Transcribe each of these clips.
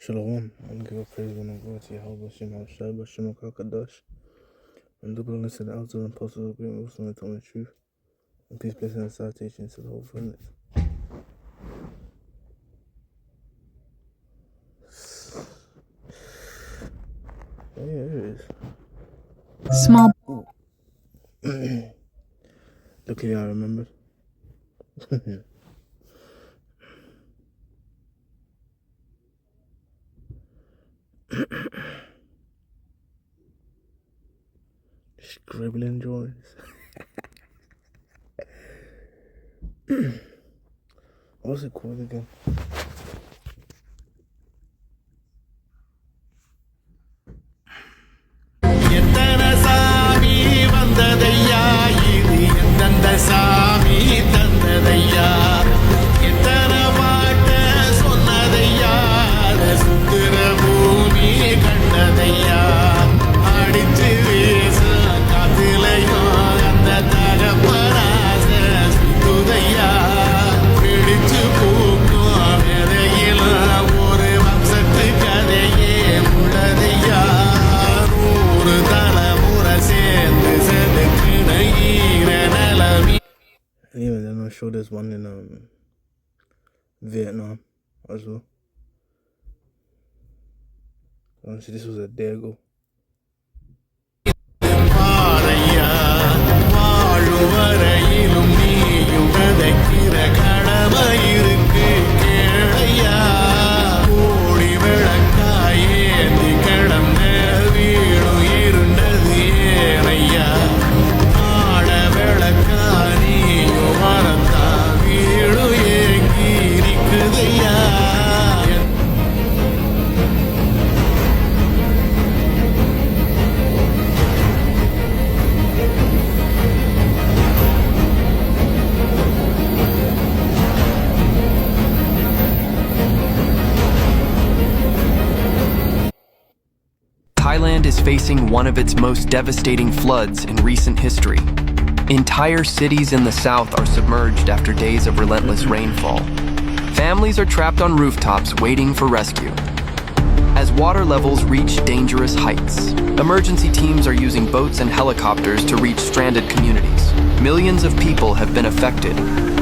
Shalom, I'm gonna give a praise when I'm going to Yahweh Shem Shai Bashem Kakadash. And double listen to the outer and possible agreement with someone telling the truth. And peace, blessing, and salutation to the whole fullness. Oh, yeah, here it is. Small. Luckily, I remembered. Scribbling drawings. What's it called again? சாமி வந்ததையா இது எந்தெந்த சாமி தந்ததையா எத்தனை பாட்ட சொன்னதையா சுத்திர பூமி கண்டதையா அடிச்சு வீச காத்திலையும் அந்த தகப்பராச சுத்துதையா பிடிச்சு பூக்கும் விதையில ஒரு வம்சத்து கதையே உள்ளதையா And even then, I'm sure there's one in Vietnam as well. Honestly, this was a day ago. Thailand is facing one of its most devastating floods in recent history. Entire cities in the south are submerged after days of relentless rainfall. Families are trapped on rooftops waiting for rescue. As water levels reach dangerous heights, emergency teams are using boats and helicopters to reach stranded communities. Millions of people have been affected,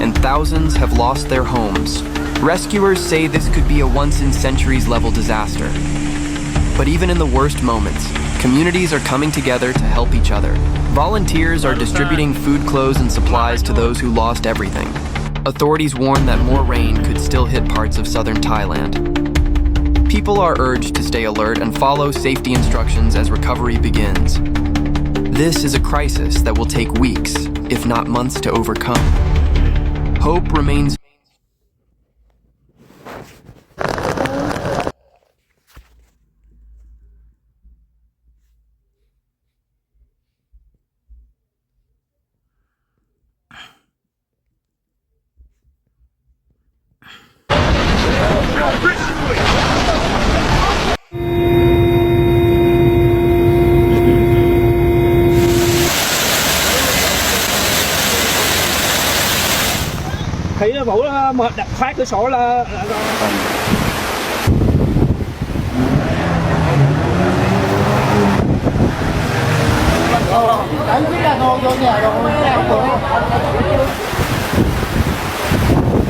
and thousands have lost their homes. Rescuers say this could be a once-in-centuries level disaster. But even in the worst moments, communities are coming together to help each other. Volunteers are distributing food, clothes, and supplies to those who lost everything. Authorities warn that more rain could still hit parts of southern Thailand. People are urged to stay alert and follow safety instructions as recovery begins. This is a crisis that will take weeks, if not months, to overcome. Hope remains. Thì vụ mà đập phá cửa sổ là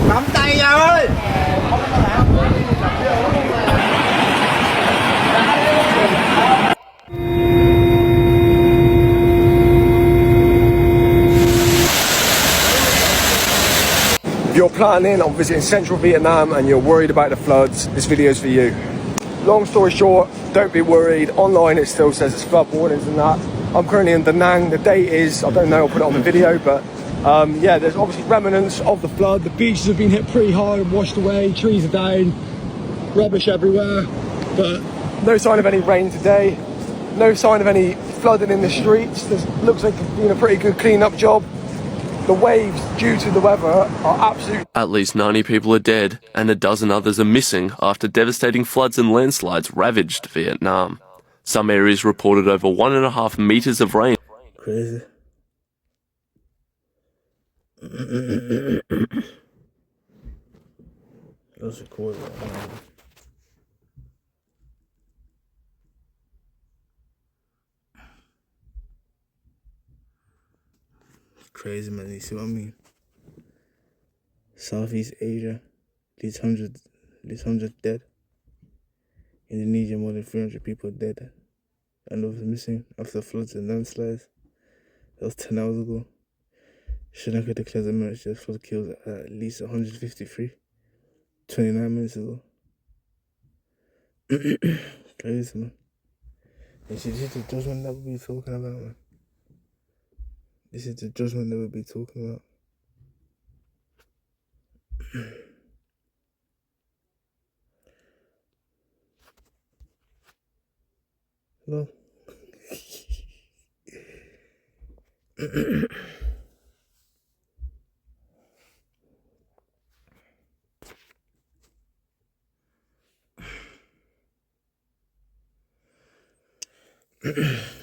nắm tay ra ơi. If you're planning on visiting central Vietnam and you're worried about the floods, this video is for you. Long story short, don't be worried. Online it still says it's flood warnings and that. I'm currently in Da Nang. The date is, I don't know, I'll put it on the video, but yeah, there's obviously remnants of the flood. The beaches have been hit pretty hard and washed away, trees are down, rubbish everywhere, but no sign of any rain today. No sign of any flooding in the streets. This looks like it's been a pretty good clean-up job. The waves, due to the weather, are absolute. At least 90 people are dead and a dozen others are missing after devastating floods and landslides ravaged Vietnam. Some areas reported over 1.5 meters of rain. Crazy. Those are cool. crazy, man. You see what I mean? Southeast Asia, these hundreds dead. Indonesia, more than 300 people dead. And those missing after floods and landslides. That was 10 hours ago. Sri Lanka declares emergency as flood kills at least 153. 29 minutes ago. Crazy, man. And see, this is the judgment that we'll be talking about, man. This is the judgment that we'll be talking about. No.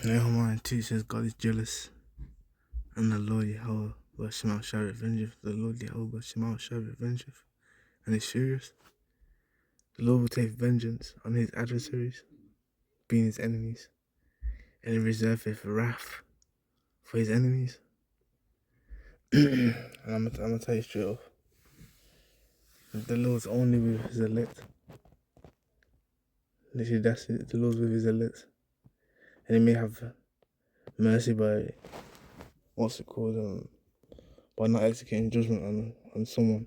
Nehemiah 2 says God is jealous, and the Lord Yahweh shall revengeth. The Lord Yahweh shall revengeth, and is furious. The Lord will take vengeance on his adversaries, being his enemies, and he reserveth wrath for his enemies. And I'm gonna tell you straight off. The Lord's only with his elect. Literally, that's it. The Lord's with his elect. And he may have mercy by, by not executing judgment on someone.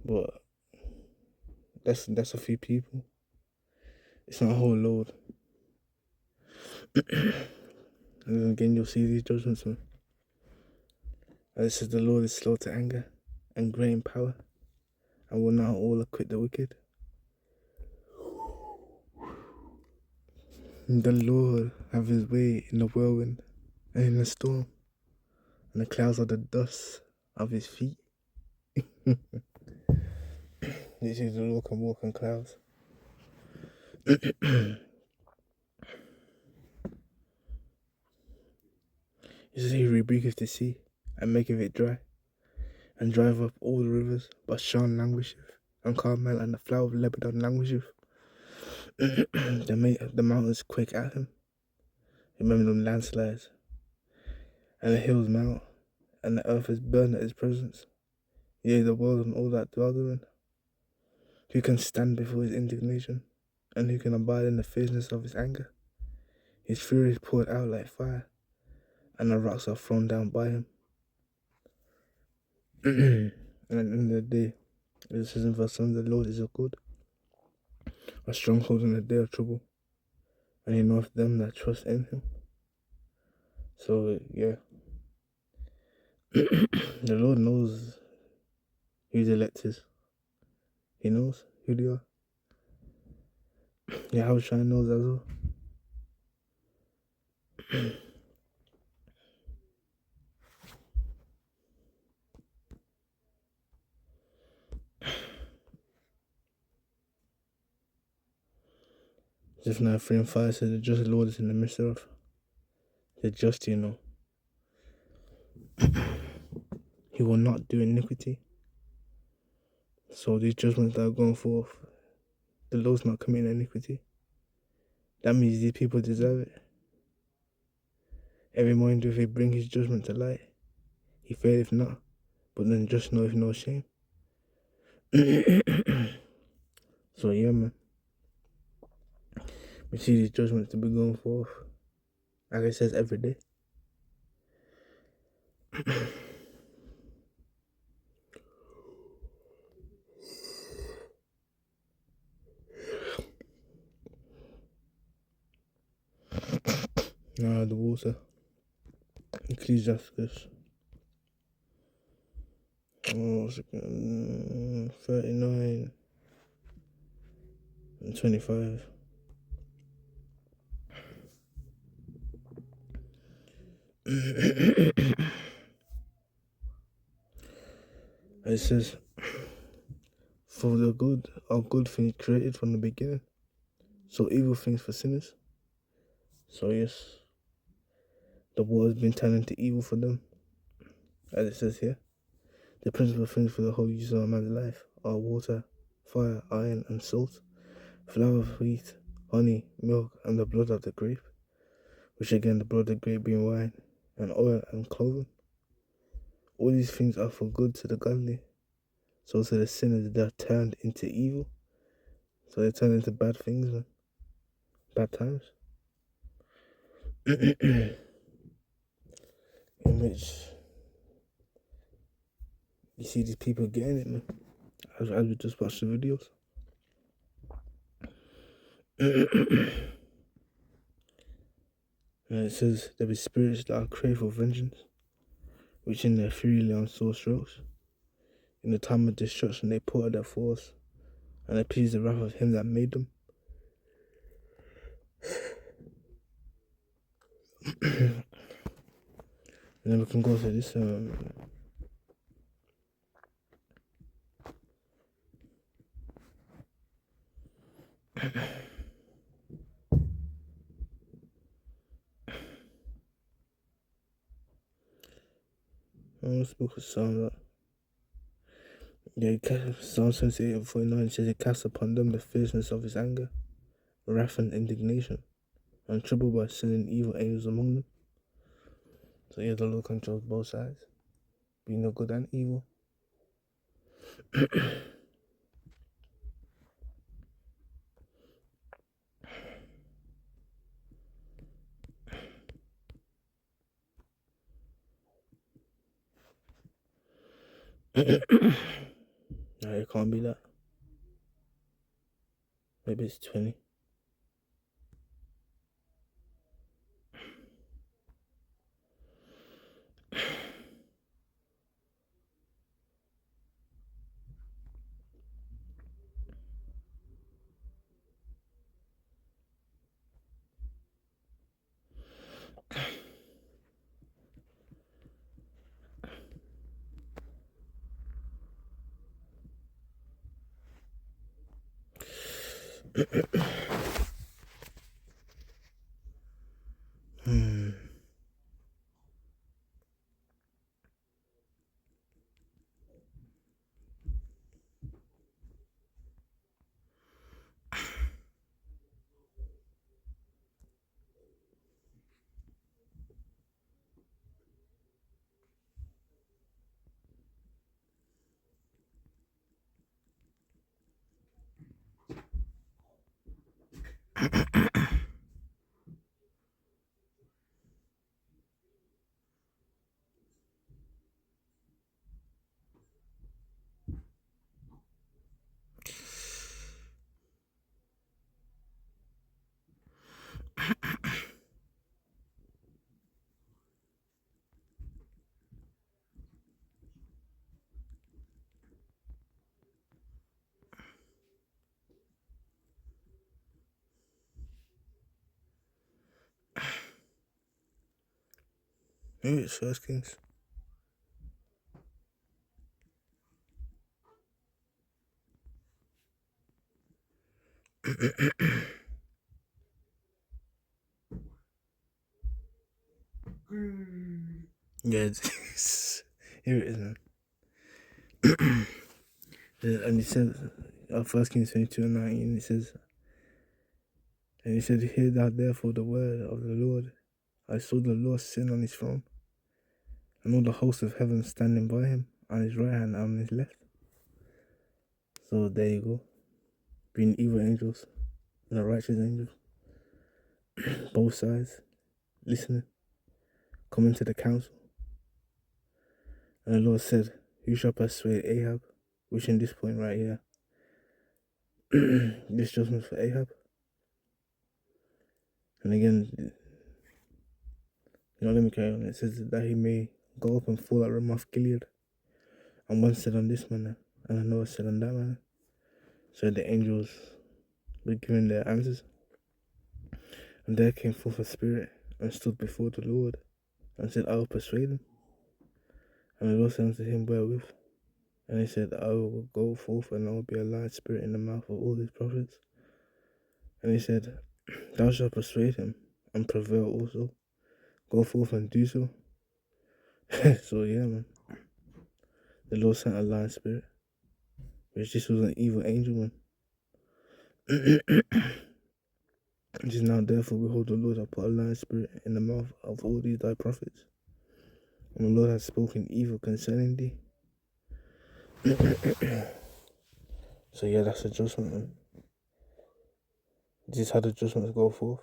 But that's a few people. It's not a whole load. And then again, you'll see these judgments, man. And it says the Lord is slow to anger and great in power, and will not all acquit the wicked. The Lord have his way in the whirlwind and in the storm, and the clouds are the dust of his feet. This is the Lord can walk on clouds. He says he rebuketh the sea and maketh it dry, and drive up all the rivers. Bashan languisheth, and Carmel and the flower of Lebanon languisheth. The mountains quake at him. Remember them landslides. And the hills melt, and the earth is burned at his presence. Yea, the world and all that dwell therein. Who can stand before his indignation, and who can abide in the fierceness of his anger? His fury is poured out like fire, and the rocks are thrown down by him. And at the end of the day, it says in verse 7, the Lord is a good, a stronghold in the day of trouble, and he knoweth them that trust in him. So, yeah. The Lord knows who his elect is. He knows who they are. Yahushua knows as well. Zephaniah 3:5 says the just Lord is in the midst of the just, you know. He will not do iniquity. So these judgments that are going forth, the Lord's not committing iniquity. That means these people deserve it. Every morning do he bring his judgment to light. He faileth not, but then just knoweth no shame. So yeah, man. We see these judgments to be going forth, like it says, every day. The water. Ecclesiastes. 39 and 25. It says, for the good are good things created from the beginning, so evil things for sinners. So yes, the world has been turned into evil for them. As it says here, the principal things for the whole use of a man's life are water, fire, iron, and salt, flour of wheat, honey, milk, and the blood of the grape, which again the blood of the grape being wine, and oil and clothing. all these things are for good to the godly. So to the sinners, they're turned into evil. So they turn into bad things, man. Bad times. In which you see these people getting it, man. As we just watched the videos. And it says there be spirits that are crave for vengeance, which in their fury on sore strokes. In the time of destruction they pour out their force, and appease the wrath of him that made them. And then we can go to this this book of Psalms. Yeah, Psalm 78 and 49 says he casts upon them the fierceness of his anger, wrath and indignation, and troubled by sending evil angels among them. So yeah, the Lord controls both sides, being no good and evil. No, it can't be that. Maybe it's 20. Maybe it's First Kings. Yeah, here it is, man. And he said, First Kings 22 and 19, it says, and he said, hear thou therefore the word of the Lord. I saw the Lord sitting on his throne, and all the hosts of heaven standing by him, on his right hand and on his left. So there you go. Being evil angels and the righteous angels. Both sides. Listening. Coming to the council. And the Lord said, who shall persuade Ahab? Which in this point right here. This judgment for Ahab. And again, let me carry on. It says that he may go up and fall at Ramoth Gilead. And one said on this manner, and another said on that manner. So the angels were giving their answers. And there came forth a spirit and stood before the Lord and said, I will persuade him. And the Lord said unto him, wherewith? And he said, I will go forth and I will be a lying spirit in the mouth of all these prophets. And he said, thou shalt persuade him and prevail also. Go forth and do so. So yeah, man. The Lord sent a lying spirit, which this was an evil angel, man. Just now, therefore, behold, the Lord hath put a lying spirit in the mouth of all these thy prophets, And the Lord has spoken evil concerning thee. So yeah, that's the judgment, man. This is how the judgments go forth.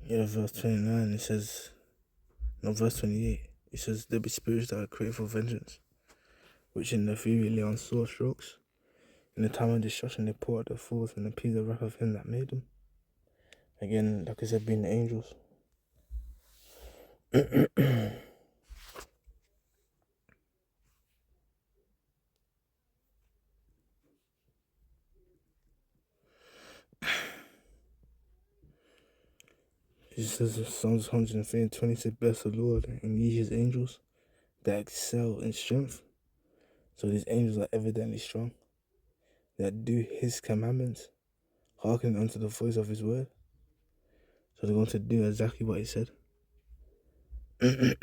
Yeah, verse 29, it says, no, verse 28, it says, there be spirits that are created for vengeance, which in the fury lay on sore strokes. In the time of destruction, they pour out their forth and appease the wrath of him that made them. Again, like I said, being the angels. It says in Psalms 103:20 says, bless the Lord and ye his angels that excel in strength. So these angels are evidently strong, that do his commandments, hearkening unto the voice of his word. So they're going to do exactly what he said. And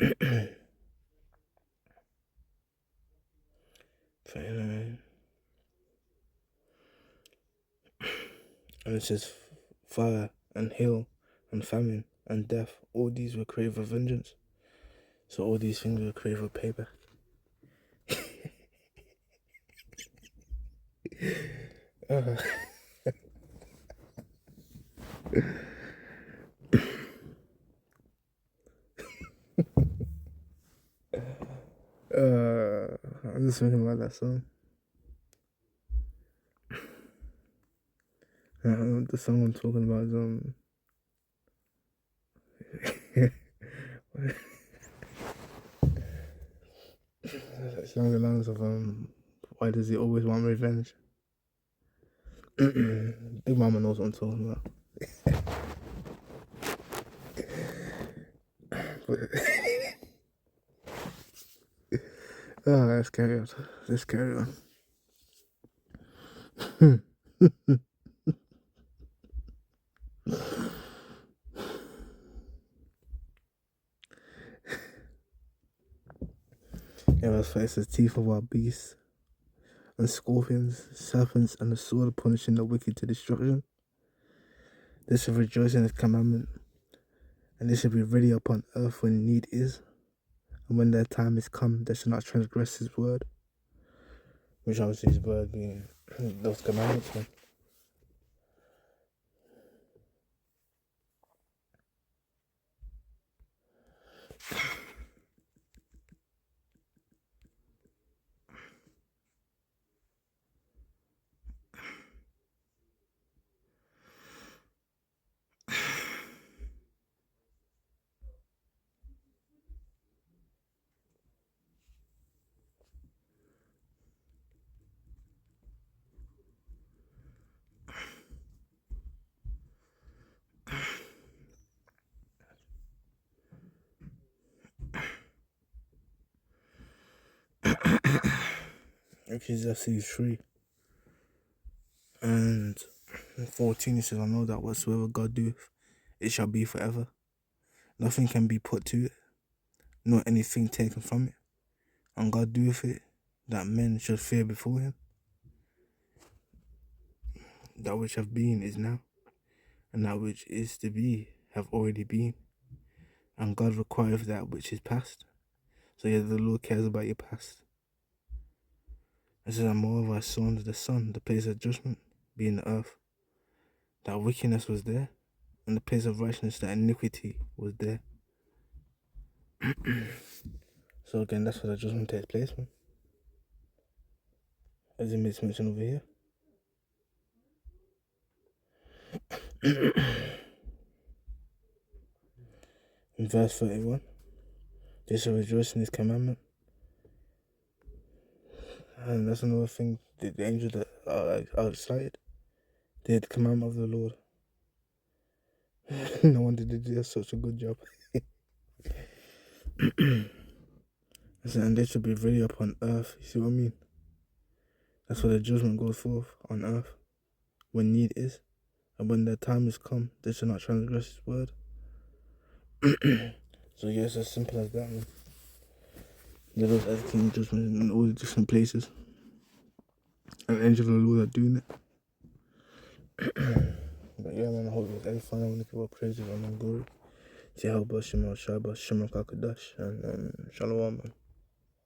it says fire and hail and famine and death, all these were created for vengeance. So all these things were created for payback. I'm just thinking about that song. The song I'm talking about is along the lines of why does he always want revenge? Big Mama knows what I'm talking about. Let's carry on. Let's carry on. Yeah, verse 5 says, teeth of our beasts, and scorpions, serpents, and the sword of punishing the wicked to destruction. They shall rejoice in his commandment, and they shall be ready upon earth when need is, and when their time is come, they shall not transgress his word. Which obviously his word being those commandments, man. Ecclesiastes 3 and 14, it says, I know that whatsoever God doeth, it shall be forever. Nothing can be put to it, nor anything taken from it. And God doeth it, that men should fear before him. That which have been is now, and that which is to be have already been. And God requireth that which is past. So yeah, the Lord cares about your past. It says, and moreover I saw under the sun the place of judgment, being the earth. That wickedness was there, and the place of righteousness, that iniquity was there. So again, that's where the judgment takes place, man. As it makes mention over here. In verse 31, they shall rejoice in his commandment. And that's another thing, the angels that are excited. They had the commandment of the Lord. No wonder they did such a good job. And they should be ready upon earth. You see what I mean? That's where the judgment goes forth on earth, when need is, and when their time is come, they shall not transgress his word. So yeah, it's as simple as that, man. The Lord's executing judgment in all the different places. And angels of the Lord are doing it. But yeah, man, I hope it was edifying. I want to give all praise and honor and glory to Yahweh Shema Shabbat Shema Kakadash and Shalom, man.